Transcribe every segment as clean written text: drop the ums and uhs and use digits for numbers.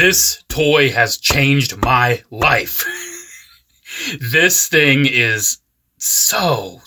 This toy has changed my life. This thing is so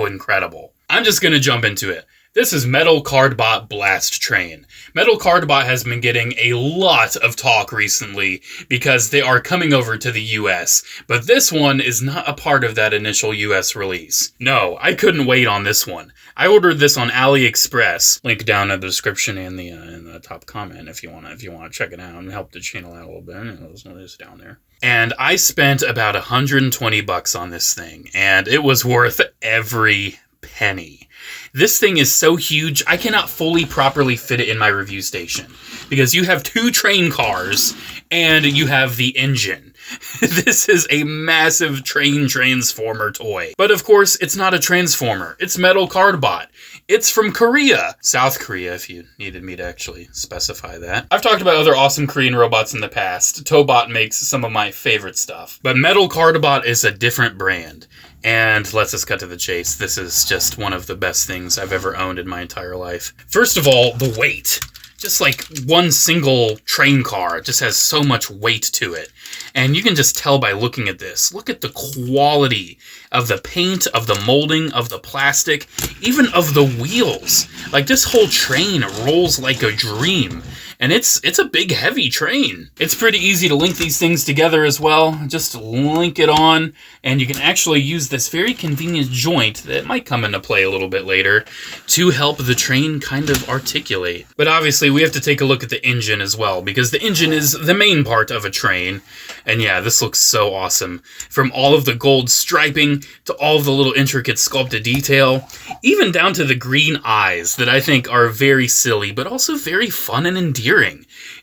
incredible. I'm just going to jump into it. This is Metal Cardbot Blastrain. Metal Cardbot has been getting a lot of talk recently because they are coming over to the US, but this one is not a part of that initial US release. No, I couldn't wait on this one. I ordered this on AliExpress. Link down in the description and in the top comment if you want to check it out and help the channel out a little bit. It's down there. And I spent about $120 on this thing, and it was worth every penny. This thing is so huge, I cannot fully properly fit it in my review station. Because you have two train cars, and you have the engine. This is a massive train transformer toy. But of course, it's not a transformer. It's Metal Cardbot. It's from Korea. South Korea, if you needed me to actually specify that. I've talked about other awesome Korean robots in the past. Tobot makes some of my favorite stuff. But Metal Cardbot is a different brand. And let's just cut to the chase. This is just one of the best things I've ever owned in my entire life. First of all, the weight. Just like one single train car just has so much weight to it. And you can just tell by looking at this. Look at the quality of the paint, of the molding, of the plastic, even of the wheels. Like, this whole train rolls like a dream. And it's a big, heavy train. It's pretty easy to link these things together as well. Just link it on, and you can actually use this very convenient joint that might come into play a little bit later to help the train kind of articulate. But obviously, we have to take a look at the engine as well, because the engine is the main part of a train. And yeah, this looks so awesome. From all of the gold striping to all of the little intricate sculpted detail, even down to the green eyes that I think are very silly, but also very fun and endearing.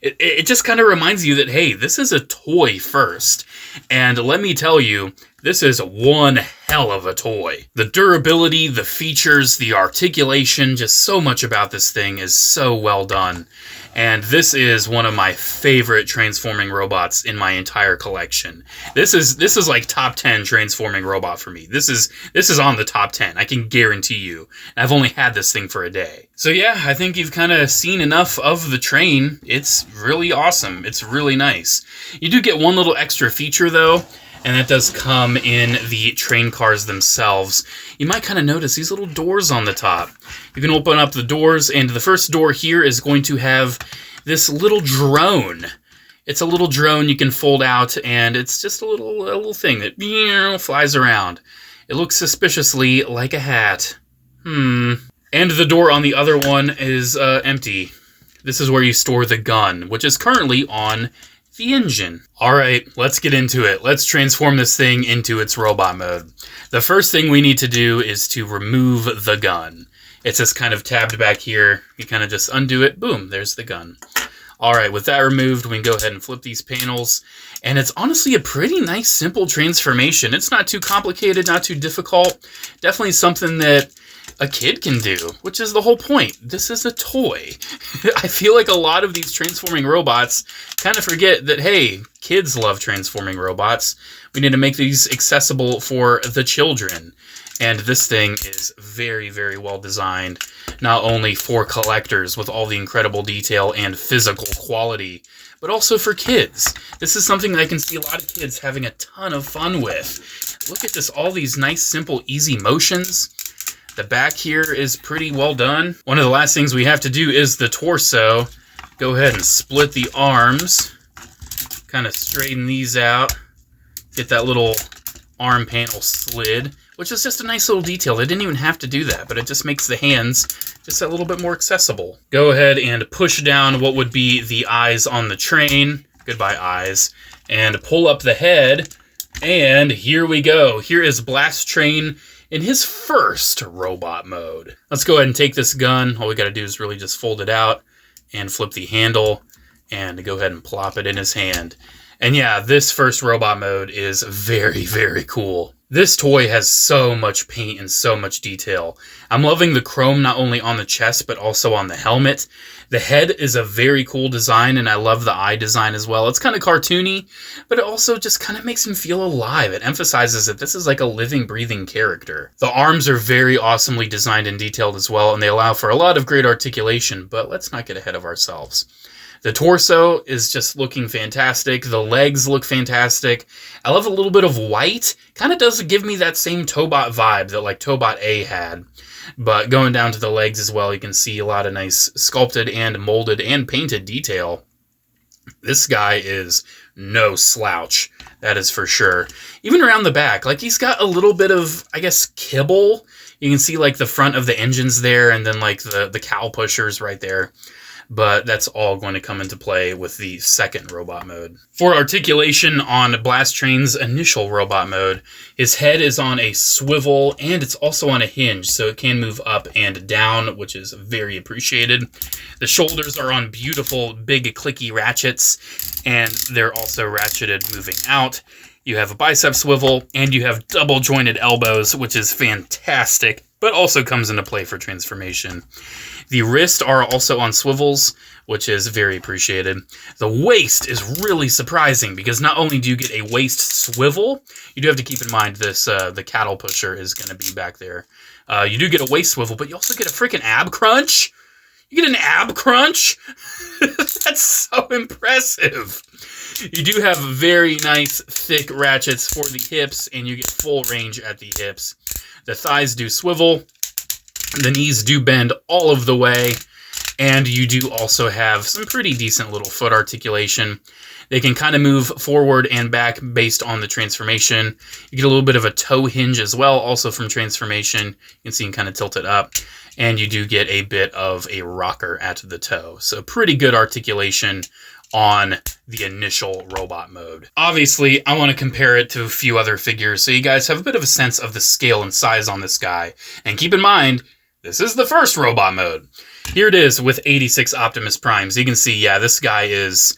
It just kind of reminds you that, hey, this is a toy first. And let me tell you, this is one hell of a toy. The durability, the features, the articulation, just so much about this thing is so well done. And this is one of my favorite transforming robots in my entire collection. This is like top 10 transforming robot for me. This is on the top 10. I can guarantee you. And I've only had this thing for a day. So yeah, I think you've kind of seen enough of the train. It's really awesome. It's really nice. You do get one little extra feature though, and that does come in the train cars themselves. You might kind of notice these little doors on the top. You can open up the doors, and the first door here is going to have this little drone. It's a little drone you can fold out, and it's just a little thing that flies around. It looks suspiciously like a hat. And the door on the other one is empty. This is where you store the gun, which is currently on the engine. Alright, let's get into it. Let's transform this thing into its robot mode. The first thing we need to do is to remove the gun. It's just kind of tabbed back here. You kind of just undo it. Boom, there's the gun. Alright, with that removed, we can go ahead and flip these panels. And it's honestly a pretty nice, simple transformation. It's not too complicated, not too difficult. Definitely something that a kid can do, which is the whole point. This is a toy. I feel like a lot of these transforming robots kind of forget that, hey, kids love transforming robots. We need to make these accessible for the children. And this thing is very, very well designed, not only for collectors with all the incredible detail and physical quality, but also for kids. This is something that I can see a lot of kids having a ton of fun with. Look at this, all these nice, simple, easy motions. The back here is pretty well done. One of the last things we have to do is the torso. Go ahead and split the arms. Kind of straighten these out. Get that little arm panel slid, which is just a nice little detail. They didn't even have to do that, but it just makes the hands just a little bit more accessible. Go ahead and push down what would be the eyes on the train. Goodbye, eyes. And pull up the head. And here we go. Here is Blastrain in his first robot mode. Let's go ahead and take this gun. All we gotta do is really just fold it out and flip the handle and go ahead and plop it in his hand. And yeah, this first robot mode is very, very cool. This toy has so much paint and so much detail. I'm loving the chrome not only on the chest, but also on the helmet. The head is a very cool design, and I love the eye design as well. It's kind of cartoony, but it also just kind of makes him feel alive. It emphasizes that this is like a living, breathing character. The arms are very awesomely designed and detailed as well, and they allow for a lot of great articulation, but let's not get ahead of ourselves. The torso is just looking fantastic. The legs look fantastic. I love a little bit of white. Kind of does give me that same Tobot vibe that like Tobot A had. But going down to the legs as well, you can see a lot of nice sculpted and molded and painted detail. This guy is no slouch. That is for sure. Even around the back, like he's got a little bit of, I guess, kibble. You can see like the front of the engines there and then like the cowl pushers right there. But that's all going to come into play with the second robot mode. For articulation on Blastrain's initial robot mode, his head is on a swivel and it's also on a hinge, so it can move up and down, which is very appreciated. The shoulders are on beautiful big clicky ratchets, and they're also ratcheted moving out. You have a bicep swivel, and you have double jointed elbows, which is fantastic, but also comes into play for transformation. The wrists are also on swivels, which is very appreciated. The waist is really surprising because not only do you get a waist swivel, you do have to keep in mind this the cattle pusher is going to be back there. You do get a waist swivel, but you also get a freaking ab crunch. You get an ab crunch? That's so impressive. You do have very nice thick ratchets for the hips, and you get full range at the hips. The thighs do swivel. The knees do bend all of the way, and you do also have some pretty decent little foot articulation. They can kind of move forward and back based on the transformation. You get a little bit of a toe hinge as well, also from transformation. You can see you can kind of tilt it up, and you do get a bit of a rocker at the toe. So pretty good articulation on the initial robot mode. Obviously, I want to compare it to a few other figures so you guys have a bit of a sense of the scale and size on this guy. And keep in mind, this is the first robot mode. Here it is with 86 Optimus Primes. You can see, yeah, this guy is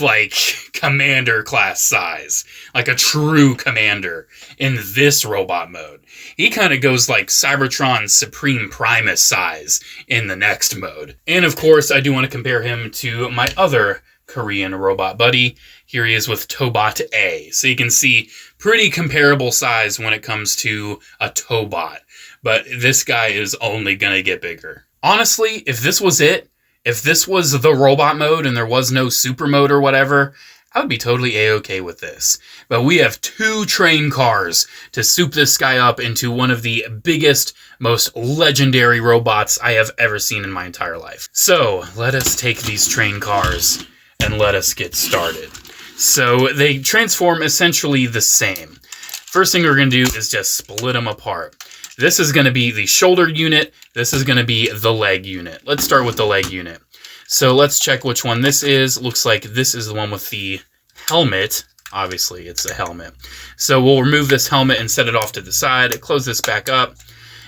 like commander class size, like a true commander in this robot mode. He kind of goes like Cybertron's Supreme Primus size in the next mode. And of course, I do want to compare him to my other Korean robot buddy. Here he is with Tobot A. So you can see pretty comparable size when it comes to a Tobot. But this guy is only going to get bigger. Honestly, if this was it, if this was the robot mode and there was no super mode or whatever, I would be totally A-okay with this. But we have 2 train cars to soup this guy up into one of the biggest, most legendary robots I have ever seen in my entire life. So let us take these train cars and let us get started. So they transform essentially the same. First thing we're going to do is just split them apart. This is going to be the shoulder unit. This is going to be the leg unit. Let's start with the leg unit. So let's check which one this is. Looks like this is the one with the helmet. Obviously, it's a helmet. So we'll remove this helmet and set it off to the side. Close this back up.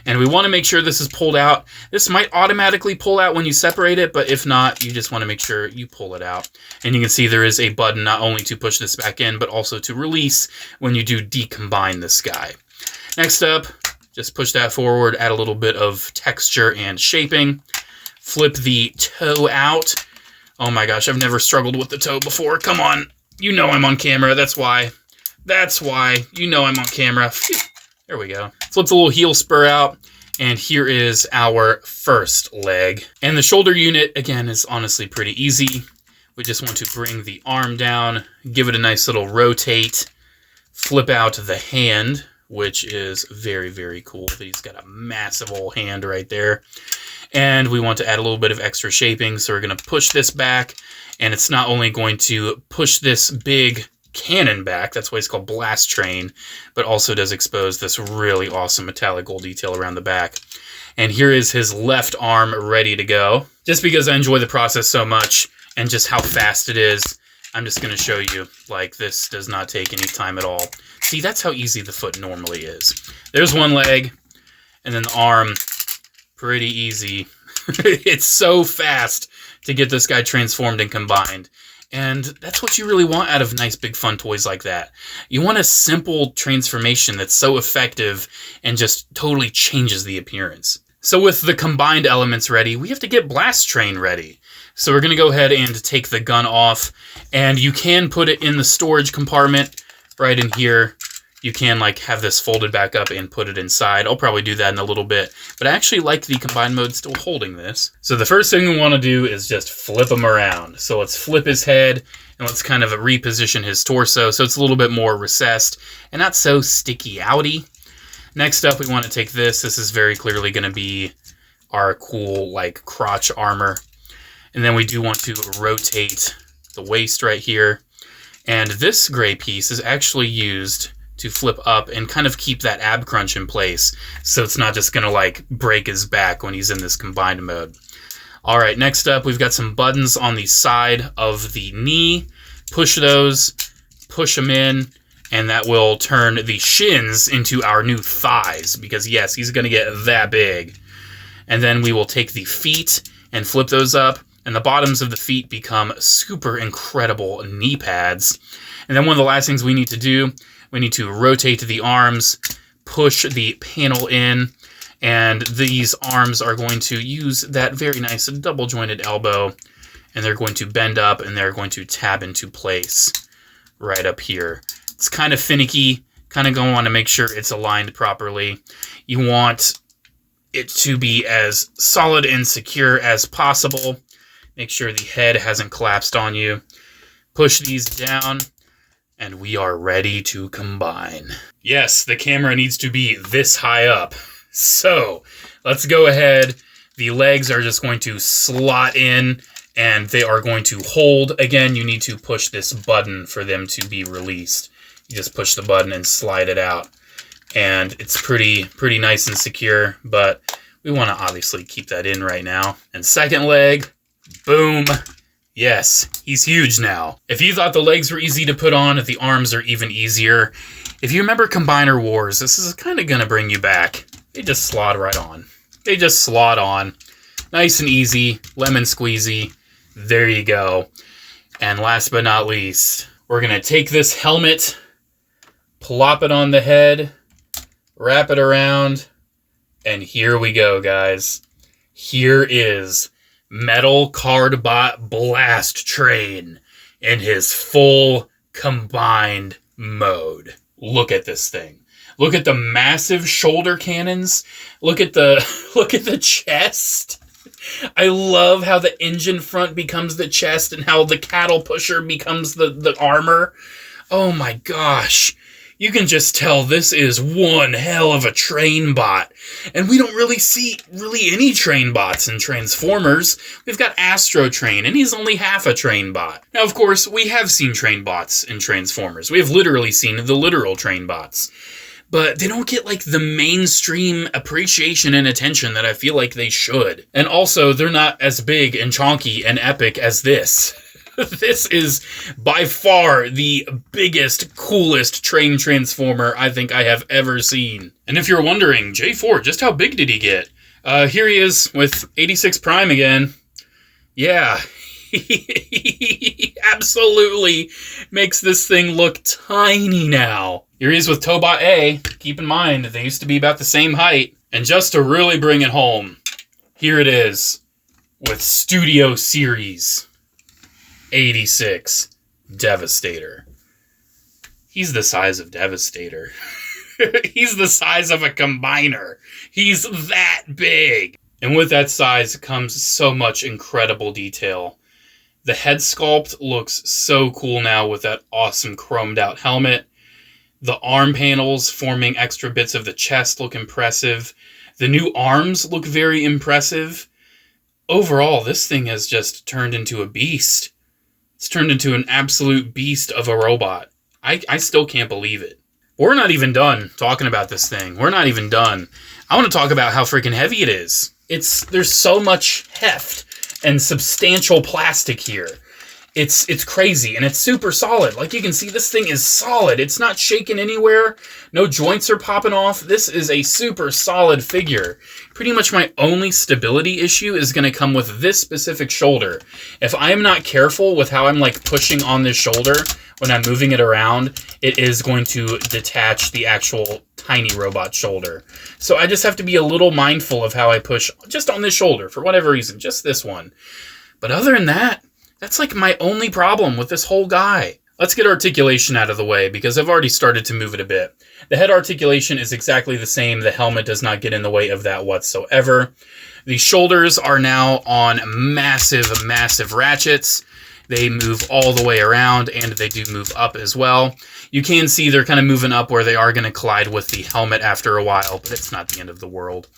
And we want to make sure this is pulled out. This might automatically pull out when you separate it, but if not, you just want to make sure you pull it out. And you can see there is a button not only to push this back in, but also to release when you do decombine this guy. Next up, just push that forward, add a little bit of texture and shaping. Flip the toe out. Oh my gosh, I've never struggled with the toe before. Come on. You know I'm on camera. That's why. That's why. You know I'm on camera. Phew. There we go. Flip the little heel spur out. And here is our first leg. And the shoulder unit, again, is honestly pretty easy. We just want to bring the arm down, give it a nice little rotate, flip out the hand, which is very, very cool. He's got a massive old hand right there. And we want to add a little bit of extra shaping, so we're going to push this back, and it's not only going to push this big cannon back, that's why it's called Blastrain, but also does expose this really awesome metallic gold detail around the back. And here is his left arm ready to go. Just because I enjoy the process so much, and just how fast it is, I'm just going to show you, like, this does not take any time at all. See, that's how easy the foot normally is. There's one leg, and then the arm, pretty easy. It's so fast to get this guy transformed and combined. And that's what you really want out of nice big fun toys like that. You want a simple transformation that's so effective and just totally changes the appearance. So with the combined elements ready, we have to get Blastrain ready. So we're going to go ahead and take the gun off, and you can put it in the storage compartment right in here. you can like have this folded back up and put it inside. I'll probably do that in a little bit, but I actually like the combined mode still holding this. So the first thing we want to do is just flip him around. So let's flip his head and let's kind of reposition his torso so it's a little bit more recessed and not so sticky outy. Next up, we want to take this. This is very clearly going to be our cool like crotch armor. And then we do want to rotate the waist right here. And this gray piece is actually used to flip up and kind of keep that ab crunch in place, so it's not just gonna like break his back when he's in this combined mode. All right, next up, we've got some buttons on the side of the knee. Push those, push them in, and that will turn the shins into our new thighs, because yes, he's gonna get that big. And then we will take the feet and flip those up, and the bottoms of the feet become super incredible knee pads. And then one of the last things we need to do, we need to rotate the arms, push the panel in, and these arms are going to use that very nice double jointed elbow, and they're going to bend up and they're going to tab into place right up here. It's kind of finicky, kind of going to want to make sure it's aligned properly. You want it to be as solid and secure as possible. Make sure the head hasn't collapsed on you. Push these down, and we are ready to combine. Yes, the camera needs to be this high up. So let's go ahead. The legs are just going to slot in, and they are going to hold. Again, you need to push this button for them to be released. You just push the button and slide it out. And it's pretty nice and secure, but we want to obviously keep that in right now. And second leg, boom. Yes, he's huge now. If you thought the legs were easy to put on, the arms are even easier. If you remember Combiner Wars, this is kind of going to bring you back. They just slot right on. They just slot on. Nice and easy, lemon squeezy. There you go. And last but not least, we're going to take this helmet, plop it on the head, wrap it around, and here we go, guys. Here is Metal Cardbot Blastrain in his full combined mode. Look at this thing. Look at the massive shoulder cannons. Look at the chest. I love how the engine front becomes the chest and how the cattle pusher becomes the armor. Oh my gosh. You can just tell this is one hell of a train bot. And we don't really see any train bots in Transformers. We've got Astro Train, and he's only half a train bot. Now, of course, we have seen train bots in Transformers. We have literally seen the literal train bots. But they don't get, like, the mainstream appreciation and attention that I feel like they should. And also, they're not as big and chonky and epic as this. This is by far the biggest, coolest train transformer I think I have ever seen. And if you're wondering, J4, just how big did he get? Here he is with 86 Prime again. Yeah, he absolutely makes this thing look tiny now. Here he is with Tobot A. Keep in mind, they used to be about the same height. And just to really bring it home, here it is with Studio Series 86 Devastator. He's the size of Devastator. He's the size of a combiner. He's that big. And with that size comes so much incredible detail. The head sculpt looks so cool now with that awesome chromed out helmet. The arm panels forming extra bits of the chest look impressive. The new arms look very impressive. Overall, this thing has just turned into a beast. It's turned into an absolute beast of a robot. I still can't believe it. We're not even done talking about this thing. We're not even done. I want to talk about how freaking heavy it is. There's so much heft and substantial plastic here. It's crazy, and it's super solid. Like you can see, this thing is solid. It's not shaking anywhere. No joints are popping off. This is a super solid figure. Pretty much my only stability issue is going to come with this specific shoulder. If I am not careful with how I'm like pushing on this shoulder when I'm moving it around, it is going to detach the actual tiny robot shoulder. So I just have to be a little mindful of how I push just on this shoulder for whatever reason, just this one. But other than that, that's like my only problem with this whole guy. Let's get articulation out of the way, because I've already started to move it a bit. The head articulation is exactly the same. The helmet does not get in the way of that whatsoever. The shoulders are now on massive, massive ratchets. They move all the way around, and they do move up as well. You can see they're kind of moving up where they are going to collide with the helmet after a while, but it's not the end of the world.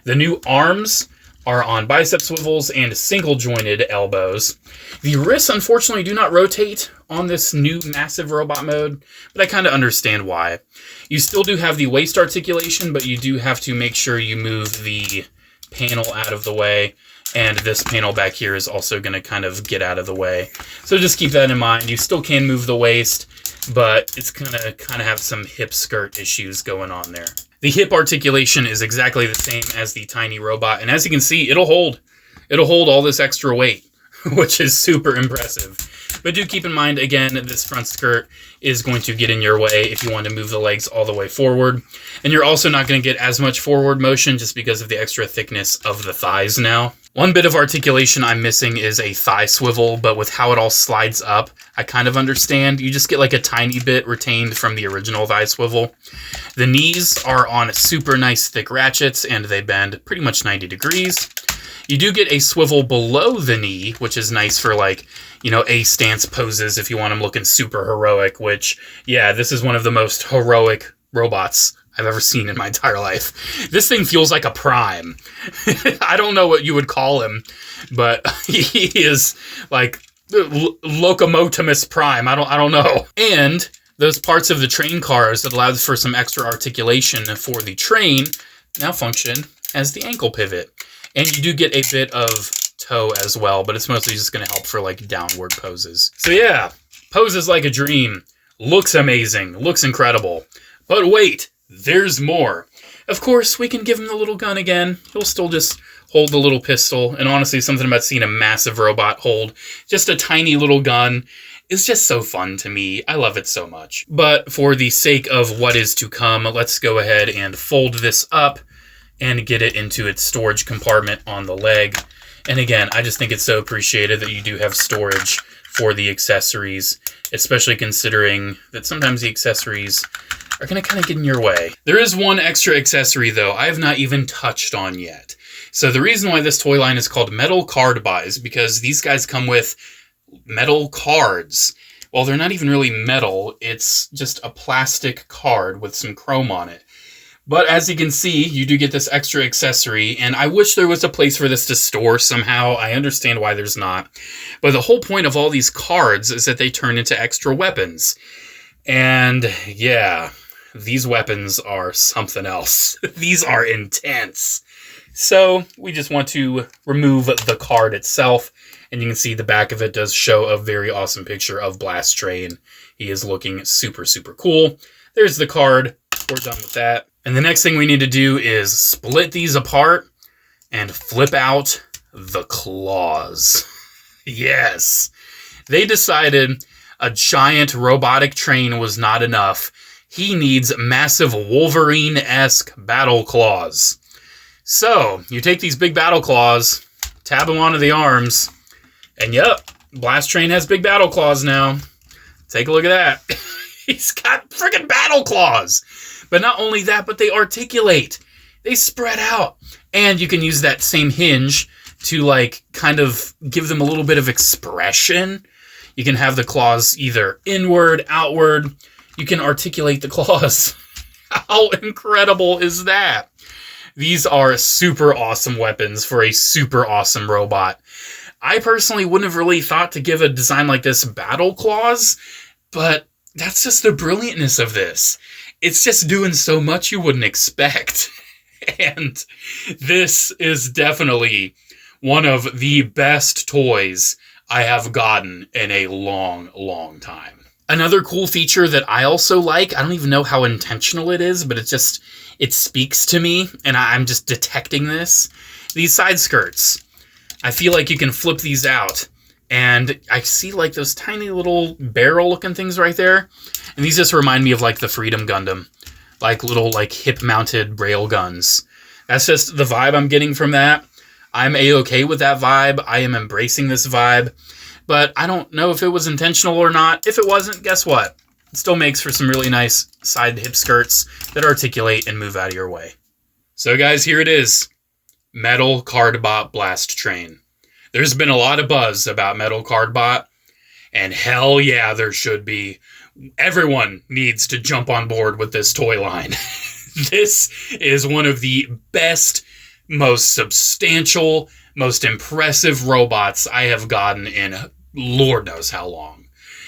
The new arms are on bicep swivels and single-jointed elbows. The wrists, unfortunately, do not rotate on this new massive robot mode, but I kind of understand why. You still do have the waist articulation, but you do have to make sure you move the panel out of the way, and this panel back here is also going to kind of get out of the way. So just keep that in mind. You still can move the waist, but it's going to kind of have some hip skirt issues going on there. The hip articulation is exactly the same as the tiny robot, and as you can see, it'll hold all this extra weight, which is super impressive. But do keep in mind, again, this front skirt is going to get in your way if you want to move the legs all the way forward. And you're also not going to get as much forward motion just because of the extra thickness of the thighs now. One bit of articulation I'm missing is a thigh swivel, but with how it all slides up, I kind of understand. You just get like a tiny bit retained from the original thigh swivel. The knees are on super nice thick ratchets, and they bend pretty much 90 degrees. You do get a swivel below the knee, which is nice for, like, you know, A stance poses if you want them looking super heroic, which, yeah, this is one of the most heroic robots I've ever seen in my entire life. This thing feels like a prime. I don't know what you would call him, but he is like Locomotimus Prime. I don't know. And those parts of the train cars that allows for some extra articulation for the train now function as the ankle pivot. And you do get a bit of toe as well, but it's mostly just going to help for like downward poses. So yeah, poses like a dream. Looks amazing. Looks incredible. But wait, there's more. Of course, we can give him the little gun again. He'll still just hold the little pistol. And honestly, something about seeing a massive robot hold just a tiny little gun is just so fun to me. I love it so much. But for the sake of what is to come, let's go ahead and fold this up and get it into its storage compartment on the leg. And again, I just think it's so appreciated that you do have storage for the accessories, especially considering that sometimes the accessories are going to kind of get in your way. There is one extra accessory, though, I have not even touched on yet. So the reason why this toy line is called Metal Cardbot is because these guys come with metal cards. Well, they're not even really metal. It's just a plastic card with some chrome on it. But as you can see, you do get this extra accessory, and I wish there was a place for this to store somehow. I understand why there's not. But the whole point of all these cards is that they turn into extra weapons. And yeah, these weapons are something else. These are intense. So we just want to remove the card itself, and you can see the back of it does show a very awesome picture of Blastrain. He is looking super, super cool. There's the card. We're done with that. And the next thing we need to do is split these apart and flip out the claws. Yes. They decided a giant robotic train was not enough. He needs massive Wolverine-esque battle claws. So, you take these big battle claws, tab them onto the arms, and yep, Blastrain has big battle claws now. Take a look at that. He's got freaking battle claws. But not only that, but they articulate. They spread out. And you can use that same hinge to, like, kind of give them a little bit of expression. You can have the claws either inward, outward. You can articulate the claws. How incredible is that? These are super awesome weapons for a super awesome robot. I personally wouldn't have really thought to give a design like this battle claws, but that's just the brilliantness of this. It's just doing so much you wouldn't expect. And this is definitely one of the best toys I have gotten in a long, long time. Another cool feature that I also like, I don't even know how intentional it is, but it speaks to me, and I'm just detecting this. These side skirts. I feel like you can flip these out. And I see like those tiny little barrel looking things right there. And these just remind me of like the Freedom Gundam. Like little like hip mounted rail guns. That's just the vibe I'm getting from that. I'm a-okay with that vibe. I am embracing this vibe. but I don't know if it was intentional or not. If it wasn't, guess what? It still makes for some really nice side hip skirts that articulate and move out of your way. So guys, here it is. Metal Cardbot Blastrain. There's been a lot of buzz about Metal Cardbot, and hell yeah, there should be. Everyone needs to jump on board with this toy line. This is one of the best, most substantial, most impressive robots I have gotten in Lord knows how long.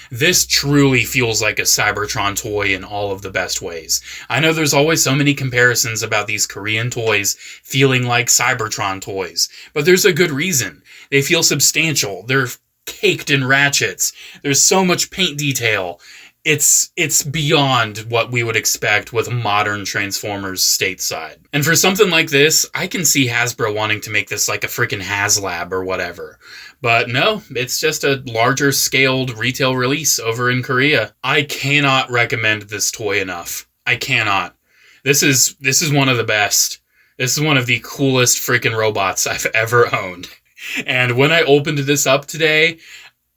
This truly feels like a Cybertron toy in all of the best ways. I know there's always so many comparisons about these Korean toys feeling like Cybertron toys, but there's a good reason. They feel substantial. They're caked in ratchets. There's so much paint detail. It's beyond what we would expect with modern Transformers stateside. And for something like this, I can see Hasbro wanting to make this like a freaking HasLab or whatever. But no, it's just a larger scaled retail release over in Korea. I cannot recommend this toy enough. I cannot. This is one of the best. This is one of the coolest freaking robots I've ever owned. And when I opened this up today,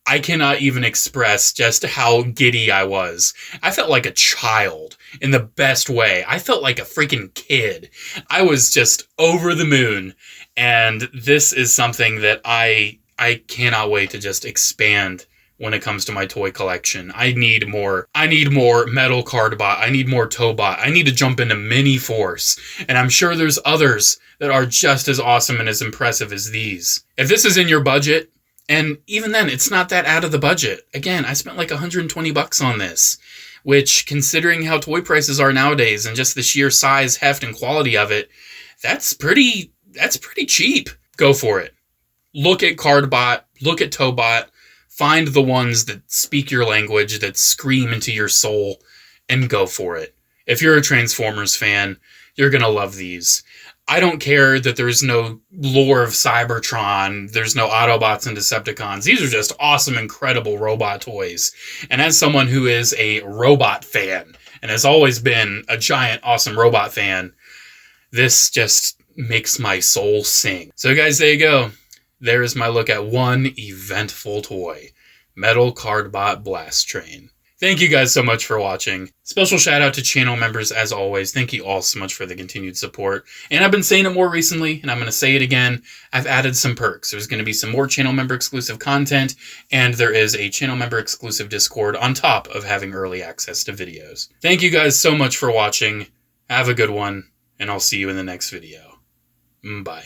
I cannot even express just how giddy I was. I felt like a child in the best way. I felt like a freaking kid. I was just over the moon. And this is something that I cannot wait to just expand when it comes to my toy collection. I need more Metal Cardbot. I need more Tobot. I need to jump into Mini Force. And I'm sure there's others that are just as awesome and as impressive as these. If this is in your budget, and even then, it's not that out of the budget. Again, I spent like $120 on this, which, considering how toy prices are nowadays and just the sheer size, heft, and quality of it, that's pretty cheap. Go for it. Look at Cardbot, look at Tobot, find the ones that speak your language, that scream into your soul, and go for it. If you're a Transformers fan, you're gonna love these. I don't care that there's no lore of Cybertron, there's no Autobots and Decepticons. These are just awesome, incredible robot toys. And as someone who is a robot fan, and has always been a giant, awesome robot fan, this just makes my soul sing. So guys, there you go. There is my look at one eventful toy, Metal Cardbot Blastrain. Thank you guys so much for watching. Special shout out to channel members as always. Thank you all so much for the continued support. And I've been saying it more recently, and I'm going to say it again. I've added some perks. There's going to be some more channel member exclusive content, and there is a channel member exclusive Discord on top of having early access to videos. Thank you guys so much for watching. Have a good one, and I'll see you in the next video. Bye.